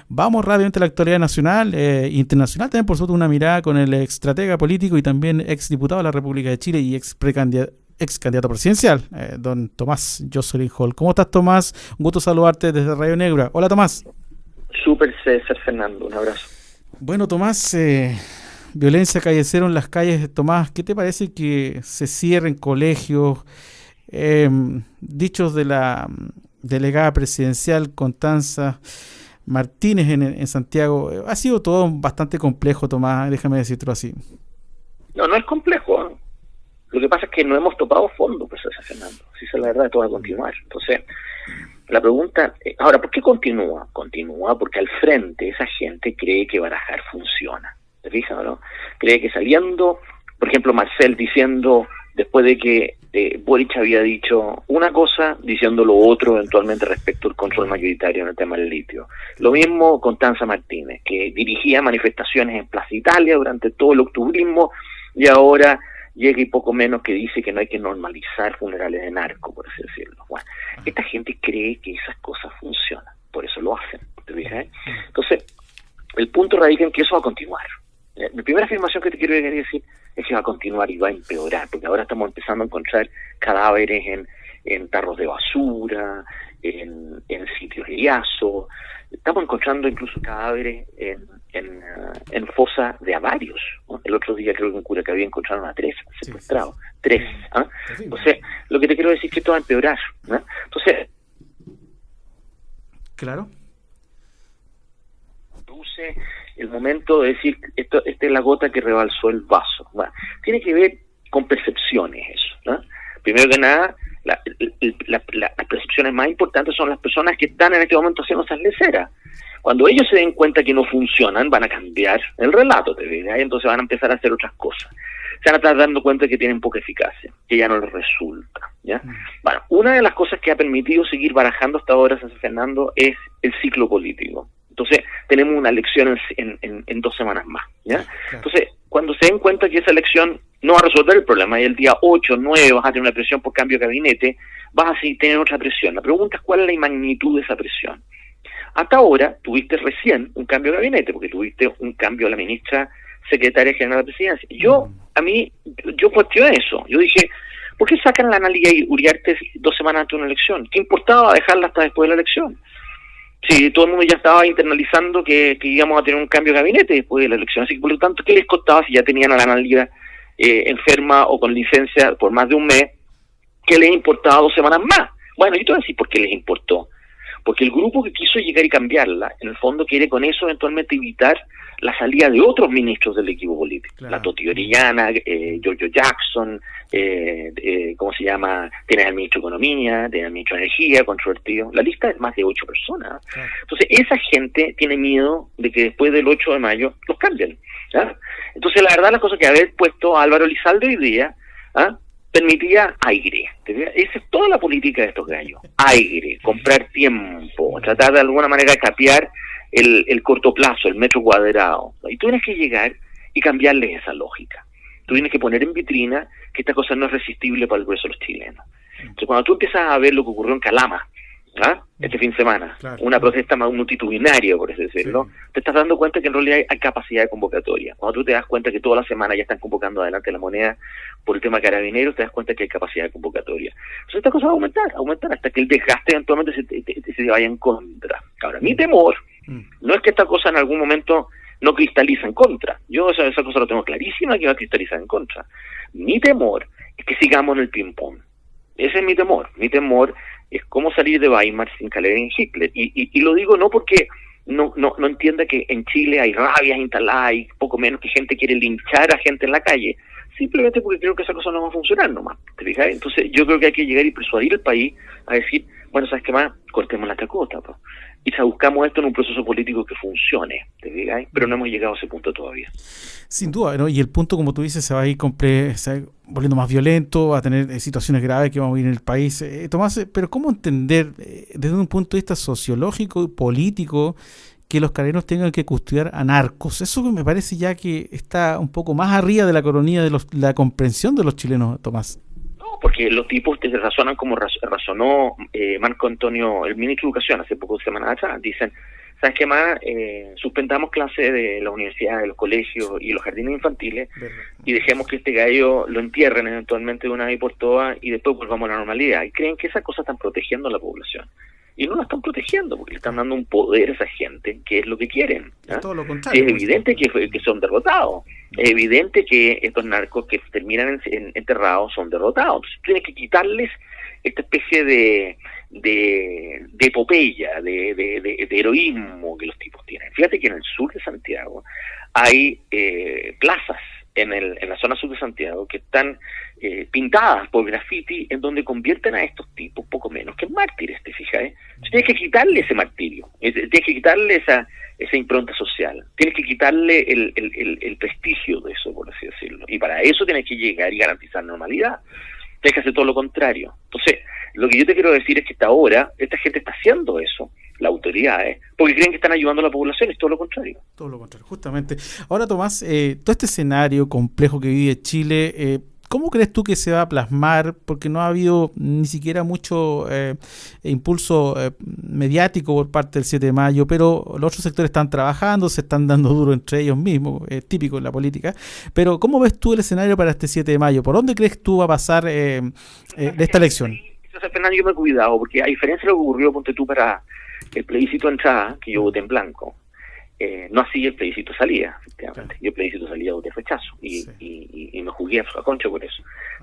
Vamos rápidamente a la actualidad nacional e internacional. También, por supuesto, una mirada con el estratega político y también ex diputado de la República de Chile y ex candidato presidencial, don Tomás Jocelyn Hall. ¿Cómo estás, Tomás? Un gusto saludarte desde Radio Negra. Hola, Tomás. Súper, César Fernando, un abrazo. Bueno, Tomás, violencia callejera en las calles. Tomás, ¿qué te parece que se cierren colegios? Dichos de la delegada presidencial Constanza Martínez en Santiago. Ha sido todo bastante complejo, Tomás, déjame decirlo así. No es complejo, ¿eh? Lo que pasa es que no hemos topado fondo, pues, César Fernando. Si esa es la verdad, esto va a continuar. Entonces, la pregunta, ahora, ¿por qué continúa? Continúa porque al frente esa gente cree que barajar funciona. ¿Te fijas, no? Cree que saliendo, por ejemplo, Marcel diciendo, después de que Boric había dicho una cosa, diciendo lo otro eventualmente respecto al control mayoritario en el tema del litio. Lo mismo Constanza Martínez, que dirigía manifestaciones en Plaza Italia durante todo el octubrismo y ahora llega y poco menos que dice que no hay que normalizar funerales de narco, por así decirlo. Bueno, esta gente cree que esas cosas funcionan, por eso lo hacen. ¿Te fijas? Entonces, el punto radica en que eso va a continuar. La primera afirmación que te quiero decir es que va a continuar y va a empeorar, porque ahora estamos empezando a encontrar cadáveres en tarros de basura, en sitios de yazo, estamos encontrando incluso cadáveres en fosas de avarios, ¿no? El otro día creo que en Curacaví encontraron a 3 secuestrados, 3. ¿Ah? Entonces, lo que te quiero decir es que esto va a empeorar, ¿no? Entonces, claro, produce el momento de decir, esta es la gota que rebalsó el vaso. Bueno, tiene que ver con percepciones eso, ¿no? Primero que nada, las percepciones más importantes son las personas que están en este momento haciendo esas leceras. Cuando ellos se den cuenta que no funcionan, van a cambiar el relato, ¿te ves? Entonces van a empezar a hacer otras cosas. Se van a estar dando cuenta que tienen poca eficacia, que ya no les resulta, ¿ya? Bueno, una de las cosas que ha permitido seguir barajando hasta ahora, San Fernando, es el ciclo político. Entonces, tenemos una elección en 2 semanas más, ¿ya? Entonces, cuando se den cuenta que esa elección no va a resolver el problema, y el día 8 o 9 vas a tener una presión por cambio de gabinete, vas a tener otra presión. La pregunta es cuál es la magnitud de esa presión. Hasta ahora, tuviste recién un cambio de gabinete, porque tuviste un cambio a la ministra secretaria general de la presidencia. Yo cuestioné eso. Yo dije, ¿por qué sacan la Analia Uriarte 2 semanas antes de una elección? ¿Qué importaba dejarla hasta después de la elección? Sí, todo el mundo ya estaba internalizando que íbamos a tener un cambio de gabinete después de la elección. Así que, por lo tanto, ¿qué les costaba si ya tenían a la Analia enferma o con licencia por más de un mes? ¿Qué les importaba 2 semanas más? Bueno, yo te voy a decir por qué les importó. Porque el grupo que quiso llegar y cambiarla, en el fondo quiere con eso eventualmente evitar la salida de otros ministros del equipo político. Claro. La Toti Orellana, Giorgio Jackson, ¿cómo se llama? Tienes al ministro de Economía, tienes al ministro de Energía, controvertido. La lista es más de 8 personas. Claro. Entonces, esa gente tiene miedo de que después del 8 de mayo los cambien, ¿ya? Entonces, la verdad, la cosa que haber puesto a Álvaro Elizalde hoy día, ¿ah?, permitía aire. Esa es toda la política de estos gallos. Aire, comprar tiempo, tratar de alguna manera de capear el corto plazo, el metro cuadrado. Y tú tienes que llegar y cambiarles esa lógica. Tú tienes que poner en vitrina que esta cosa no es resistible para el grueso de los chilenos. Entonces, cuando tú empiezas a ver lo que ocurrió en Calama, ¿ah?, este fin de semana, claro, una protesta más multitudinaria, por así decirlo, sí, te estás dando cuenta que en realidad hay capacidad de convocatoria. Cuando tú te das cuenta que toda la semana ya están convocando adelante la moneda por el tema carabineros, te das cuenta que hay capacidad de convocatoria. Entonces esta cosa va a aumentar hasta que el desgaste eventualmente se vaya en contra. Ahora, mi temor no es que esta cosa en algún momento no cristaliza en contra. Yo esa cosa lo tengo clarísima que va a cristalizar en contra. Mi temor es que sigamos en el ping-pong. Ese es mi temor. Mi temor es cómo salir de Weimar sin caer en Hitler. Y lo digo no porque no entienda que en Chile hay rabias instaladas y poco menos que gente quiere linchar a gente en la calle, simplemente porque creo que esa cosa no va a funcionar nomás. ¿Te fijas? Entonces yo creo que hay que llegar y persuadir al país a decir, bueno, ¿sabes qué más? Cortemos la chacota, pues. Y buscamos esto en un proceso político que funcione, ¿te fijas? Pero no hemos llegado a ese punto todavía. Sin duda, ¿no? Y el punto, como tú dices, se va a ir volviendo más violento, va a tener situaciones graves que vamos a vivir en el país. Tomás, pero ¿cómo entender desde un punto de vista sociológico y político que los carabineros tengan que custodiar a narcos? Eso me parece ya que está un poco más arriba de la coronilla de la comprensión de los chilenos, Tomás. Porque los tipos te razonan como razonó Marco Antonio, el ministro de Educación, hace pocas semanas atrás. Dicen, ¿sabes qué más? Suspendamos clases de la universidad, de los colegios y los jardines infantiles y dejemos que este gallo lo entierren eventualmente de una vez por todas y después volvamos a la normalidad. Y creen que esas cosas están protegiendo a la población. Y no la están protegiendo porque le están dando un poder a esa gente que es lo que quieren. Es todo lo contrario. Sí, es evidente que son derrotados. Es evidente que estos narcos que terminan enterrados son derrotados. Entonces tienes que quitarles esta especie de epopeya, de heroísmo que los tipos tienen. Fíjate que en el sur de Santiago hay plazas en la zona sur de Santiago que están pintadas por graffiti en donde convierten a estos tipos poco menos que en mártires, ¿te fijas? Tienes que quitarle ese martirio, tienes que quitarle esa impronta social, tienes que quitarle el prestigio de eso, por así decirlo, y para eso tienes que llegar y garantizar normalidad. Tienes que hacer todo lo contrario. Entonces, lo que yo te quiero decir es que hasta ahora esta gente está haciendo eso, las autoridades, porque creen que están ayudando a la población, es todo lo contrario. Todo lo contrario, justamente. Ahora, Tomás, todo este escenario complejo que vive Chile, ¿cómo crees tú que se va a plasmar? Porque no ha habido ni siquiera mucho impulso mediático por parte del 7 de mayo, pero los otros sectores están trabajando, se están dando duro entre ellos mismos, típico en la política. Pero ¿cómo ves tú el escenario para este 7 de mayo? ¿Por dónde crees tú va a pasar de esta elección? Fernando, yo me he cuidado, porque a diferencia de lo que ocurrió, ponte tú, para el plebiscito de entrada, que yo voté en blanco, no así el plebiscito salía, efectivamente. Yo el plebiscito salía voté rechazo y me jugué a concha por eso.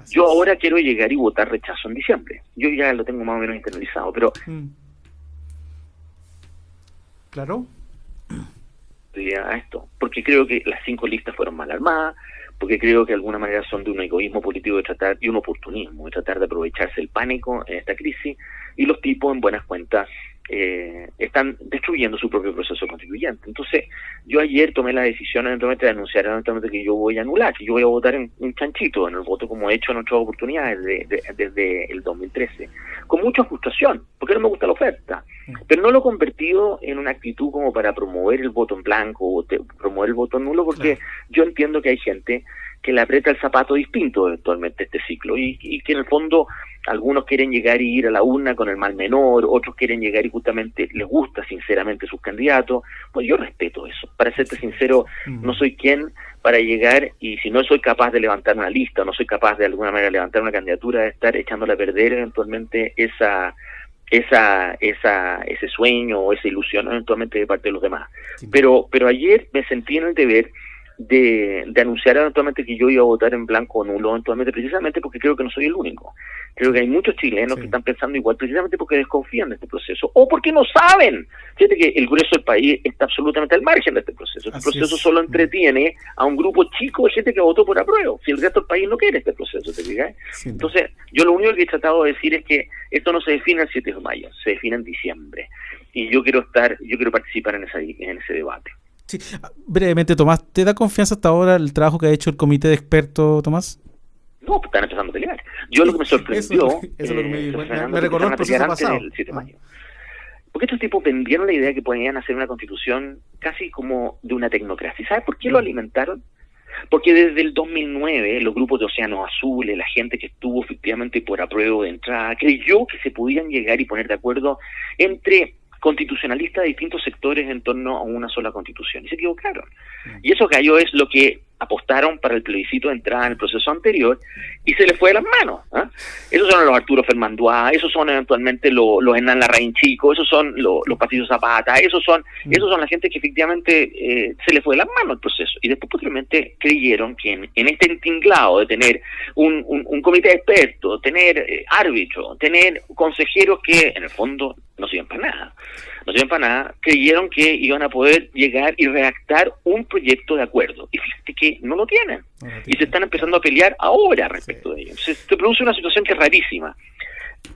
Yo ahora quiero llegar y votar rechazo en diciembre. Yo ya lo tengo más o menos internalizado, pero... Claro. A esto, porque creo que las 5 listas fueron mal armadas, porque creo que de alguna manera son de un egoísmo político y un oportunismo, de tratar de aprovecharse el pánico en esta crisis, y los tipos en buenas cuentas están destruyendo su propio proceso constituyente. Entonces, yo ayer tomé la decisión eventualmente de anunciar eventualmente que yo voy a anular, que yo voy a votar en un chanchito, en el voto como he hecho en otras oportunidades desde el 2013, con mucha frustración, porque no me gusta la oferta, pero no lo he convertido en una actitud como para promover el voto en blanco o promover el voto nulo, porque yo entiendo que hay gente que le aprieta el zapato distinto eventualmente este ciclo y que en el fondo algunos quieren llegar y ir a la urna con el mal menor, otros quieren llegar y justamente les gusta sinceramente sus candidatos. Pues yo respeto eso. Para serte sincero, no soy quien para llegar y si no soy capaz de levantar una lista, no soy capaz de alguna manera levantar una candidatura, de estar echándole a perder eventualmente ese sueño o esa ilusión eventualmente de parte de los demás. Sí. Pero ayer me sentí en el deber de anunciar eventualmente que yo iba a votar en blanco o nulo eventualmente, precisamente porque creo que no soy el único. Creo que hay muchos chilenos que están pensando igual, precisamente porque desconfían de este proceso o porque no saben. Fíjate que el grueso del país está absolutamente al margen de este proceso. Este proceso solo entretiene a un grupo chico de gente que votó por apruebo, si el resto del país no quiere este proceso, ¿te fijas? Entonces, yo lo único que he tratado de decir es que esto no se define el 7 de mayo, se define en diciembre. Y yo quiero participar en ese debate. Sí. Brevemente, Tomás, ¿te da confianza hasta ahora el trabajo que ha hecho el comité de expertos, Tomás? No, están empezando a pelear. Yo lo que me sorprendió... Eso es lo que me recordó el proceso pasado. El 7 de mayo. Porque estos tipos vendieron la idea de que podían hacer una constitución casi como de una tecnocracia. ¿Sabes por qué lo alimentaron? Porque desde el 2009 los grupos de Océanos Azules, la gente que estuvo efectivamente por apruebo de entrada, creyó que se podían llegar y poner de acuerdo entre constitucionalistas de distintos sectores en torno a una sola constitución, y se equivocaron. Y eso cayó es lo que apostaron para el plebiscito de entrada en el proceso anterior, y se les fue de las manos. Esos son los Arturo Fermanduá, esos son eventualmente los Hernán Larraín Chico, esos son los Patricio Zapata, esos son la gente que efectivamente se les fue de las manos el proceso, y después posteriormente creyeron que en este entinglado de tener un comité de expertos, tener árbitros, tener consejeros que en el fondo no sirven para nada, creyeron que iban a poder llegar y redactar un proyecto de acuerdo. Y fíjate que no lo tienen. Y se están empezando a pelear ahora respecto de ello. Entonces se produce una situación que es rarísima.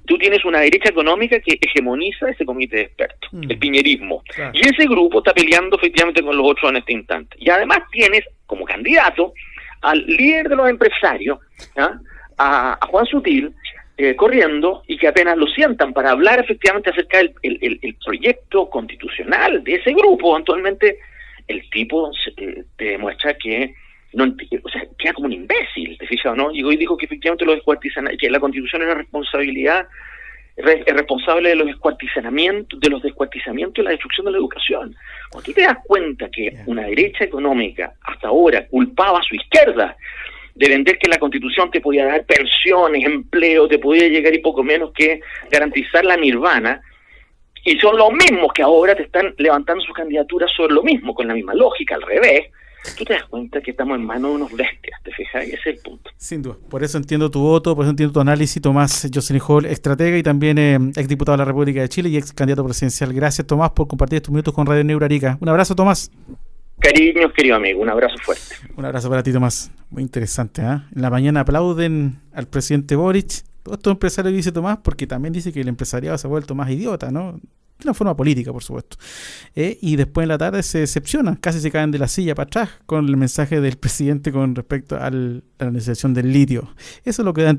Tú tienes una derecha económica que hegemoniza ese comité de expertos, el piñerismo. Claro. Y ese grupo está peleando efectivamente con los otros en este instante. Y además tienes como candidato al líder de los empresarios, a Juan Sutil, corriendo, y que apenas lo sientan para hablar efectivamente acerca del el proyecto constitucional de ese grupo, actualmente el tipo te demuestra que no, o sea, queda como un imbécil, ¿te fijas o no? Y hoy dijo que efectivamente lo descuartizan, que la constitución era responsabilidad es responsable de los descuartizamientos y la destrucción de la educación. Cuando tú te das cuenta que una derecha económica hasta ahora culpaba a su izquierda de vender que la Constitución te podía dar pensiones, empleo, te podía llegar y poco menos que garantizar la nirvana, y son los mismos que ahora te están levantando sus candidaturas sobre lo mismo, con la misma lógica, al revés, tú te das cuenta que estamos en manos de unos bestias, ¿te fijas? Ese es el punto. Sin duda. Por eso entiendo tu voto, por eso entiendo tu análisis, Tomás Jocelyn Hall, estratega y también exdiputado de la República de Chile y ex candidato presidencial. Gracias, Tomás, por compartir estos minutos con Radio Neura Arica. Un abrazo, Tomás. Cariños, querido amigo, un abrazo fuerte. Un abrazo para ti, Tomás. Muy interesante, ¿eh? En la mañana aplauden al presidente Boric. Todos estos empresarios, dice Tomás, porque también dice que el empresariado se ha vuelto más idiota, ¿no? De una forma política, por supuesto. Y después en la tarde se decepcionan, casi se caen de la silla para atrás con el mensaje del presidente con respecto a la negociación del litio. Eso es lo que da